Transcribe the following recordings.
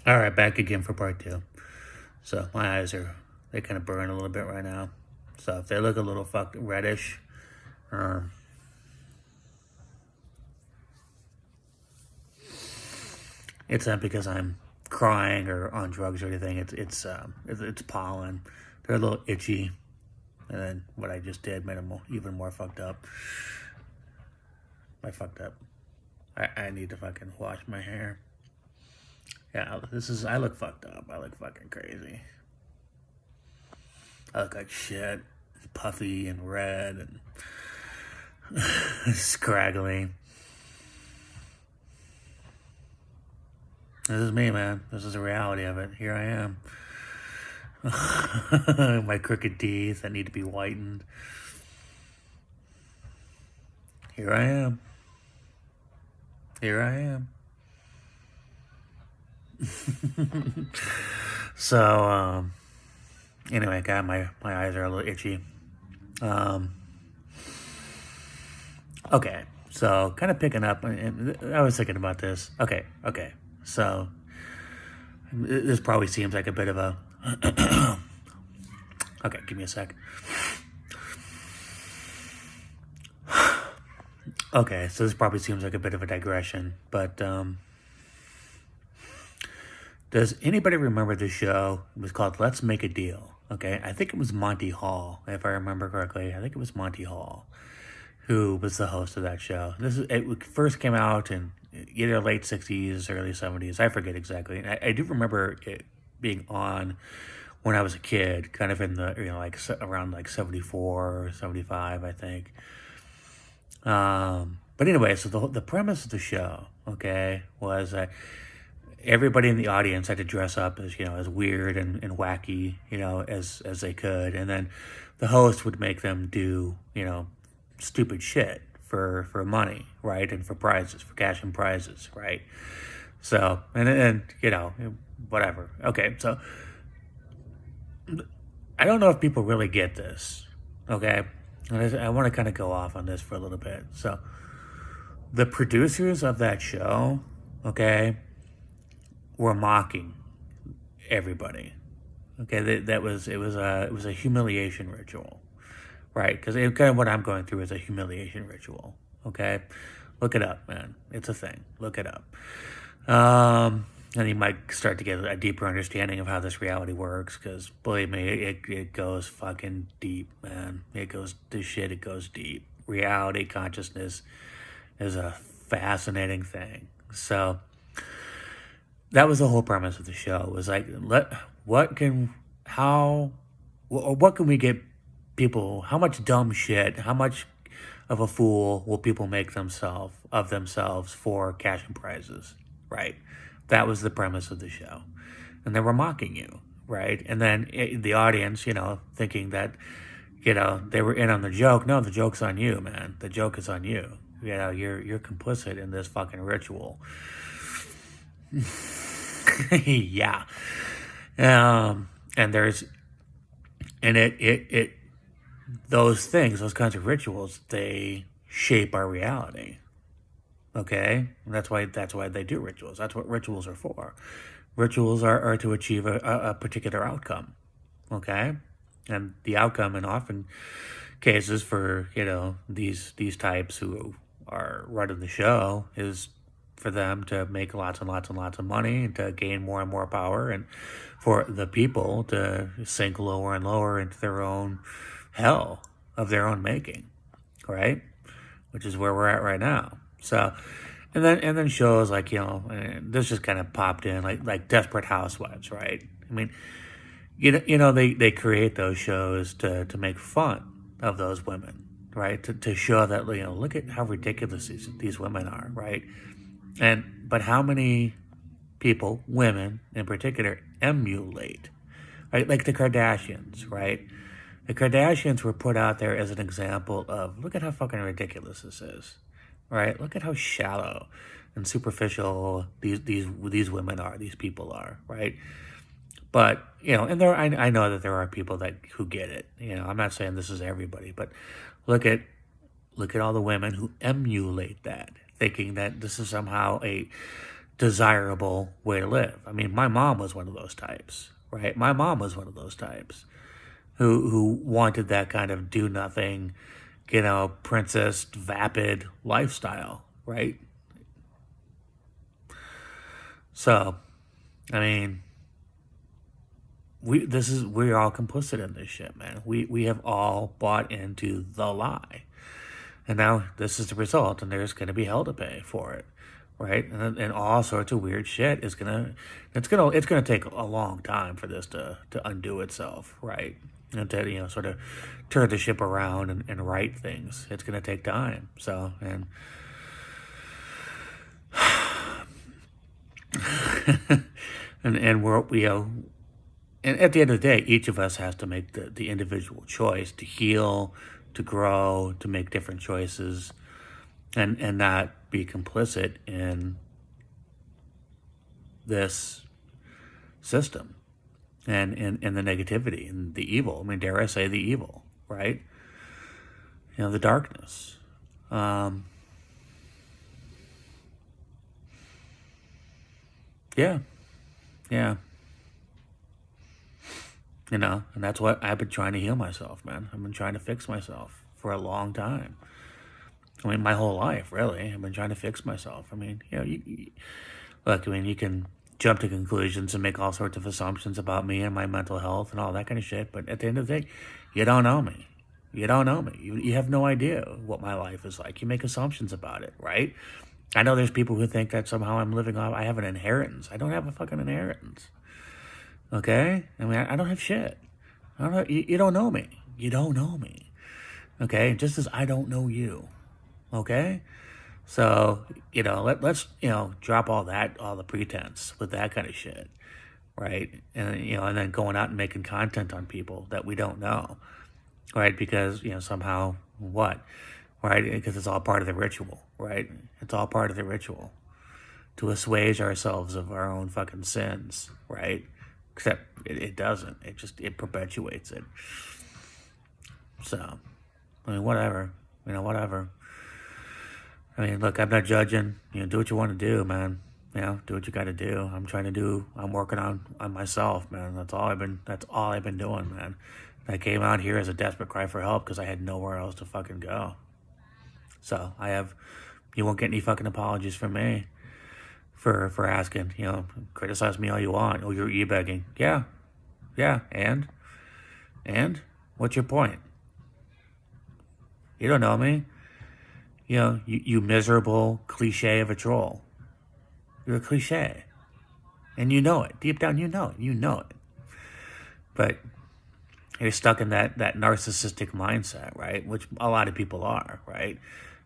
All right, back again for part two. So my eyes they kind of burn a little bit right now. So if they look a little fucked reddish, um, it's not because I'm crying or on drugs or anything. It's pollen. They're a little itchy, and then what I just did made them even more fucked up. I fucked up. I need to fucking wash my hair. Yeah, I look fucked up. I look fucking crazy. I look like shit. Puffy and red and scraggly. This is me, man. This is the reality of it. Here I am. My crooked teeth that need to be whitened. Here I am. Here I am. So, anyway, God, my eyes are a little itchy. Okay, so kind of picking up, and I was thinking about this. Okay, so this probably seems like a bit of a. Okay, give me a sec. Okay, so this probably seems like a bit of a digression, but does anybody remember the show? It was called Let's Make a Deal. Okay, I think it was Monty Hall, if I remember correctly. I think it was Monty Hall who was the host of that show. It first came out in either late 60s, early 70s. I forget exactly. I do remember it being on when I was a kid, kind of in the, around like 74 or 75, I think. But anyway, so the premise of the show, okay, was that everybody in the audience had to dress up as, as weird and wacky, as they could. And then the host would make them do, stupid shit for money, right? And for prizes, for cash and prizes, right? So, and whatever. Okay, so I don't know if people really get this, okay? I want to kind of go off on this for a little bit. So, the producers of that show, okay, were mocking everybody. Okay, it was a humiliation ritual, right? Because kind of what I'm going through is a humiliation ritual. Okay, look it up, man. It's a thing. Look it up. And you might start to get a deeper understanding of how this reality works. Because believe me, it goes fucking deep, man. It goes deep. Reality consciousness is a fascinating thing. So that was the whole premise of the show. It was like, what can we get people? How much dumb shit? How much of a fool will people make themselves for cash and prizes? Right. That was the premise of the show, and they were mocking you, right? And then the audience, thinking that, they were in on the joke. No, the joke's on you, man. The joke is on you. You're complicit in this fucking ritual. Yeah. And those things, those kinds of rituals, they shape our reality. Okay? And that's why they do rituals. That's what rituals are for. Rituals are to achieve a particular outcome. Okay? And the outcome in often cases for, these types who are running the show is for them to make lots and lots and lots of money and to gain more and more power, and for the people to sink lower and lower into their own hell of their own making, right? Which is where we're at right now. So, and then shows like, this just kind of popped in like Desperate Housewives, right? I mean, they create those shows to make fun of those women, right? To show that, look at how ridiculous these women are, right? But how many people, women in particular, emulate, right? Like the Kardashians, right? The Kardashians were put out there as an example of, look at how fucking ridiculous this is, right? Look at how shallow and superficial these women are, these people are, right? But, and I know that there are people who get it. I'm not saying this is everybody, but look at all the women who emulate that, thinking that this is somehow a desirable way to live. I mean, my mom was one of those types, right? My mom was one of those types who wanted that kind of do nothing, princess vapid lifestyle, right? So, I mean, we're all complicit in this shit, man. We have all bought into the lie. And now this is the result, and there's gonna be hell to pay for it. Right? And all sorts of weird shit is it's gonna take a long time for this to undo itself, right? And to sort of turn the ship around and right things. It's gonna take time. So and we're and at the end of the day, each of us has to make the individual choice to heal, to grow, to make different choices, and not be complicit in this system and the negativity and the evil. I mean, dare I say the evil, right? The darkness. Yeah, yeah. And that's what I've been trying to heal myself, man. I've been trying to fix myself for a long time. I mean, my whole life, really. I've been trying to fix myself. I mean, look, I mean, you can jump to conclusions and make all sorts of assumptions about me and my mental health and all that kind of shit, but at the end of the day, you don't know me. You don't know me. You have no idea what my life is like. You make assumptions about it, right? I know there's people who think that somehow I'm living off, I have an inheritance. I don't have a fucking inheritance. Okay? I mean, I don't have shit. I don't know, you don't know me. You don't know me. Okay? Just as I don't know you. Okay? So, let's, drop all the pretense with that kind of shit. Right? And then going out and making content on people that we don't know. Right? Because, somehow, what? Right? Because it's all part of the ritual. Right? It's all part of the ritual. To assuage ourselves of our own fucking sins. Right? Except it doesn't. It perpetuates it. So, I mean, whatever. Whatever. I mean, look, I'm not judging. Do what you want to do, man. Do what you got to do. I'm working on myself, man. That's all I've been doing, man. I came out here as a desperate cry for help because I had nowhere else to fucking go. So you won't get any fucking apologies from me for asking. Criticize me all you want. Oh, you're e-begging. Yeah, and what's your point? You don't know me. You miserable cliche of a troll. You're a cliche. And you know it. Deep down, you know it. But you're stuck in that narcissistic mindset, right? Which a lot of people are, right?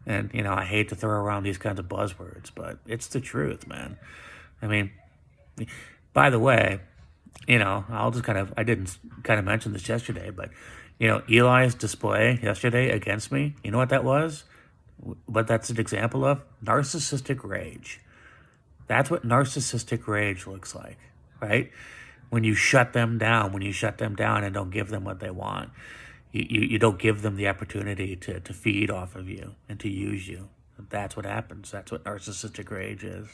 And, I hate to throw around these kinds of buzzwords, but it's the truth, man. I mean, by the way, I didn't kind of mention this yesterday, but, Eli's display yesterday against me, you know what that was? What that's an example of? Narcissistic rage. That's what narcissistic rage looks like, right? When you shut them down and don't give them what they want. You don't give them the opportunity to feed off of you and to use you. That's what happens. That's what narcissistic rage is.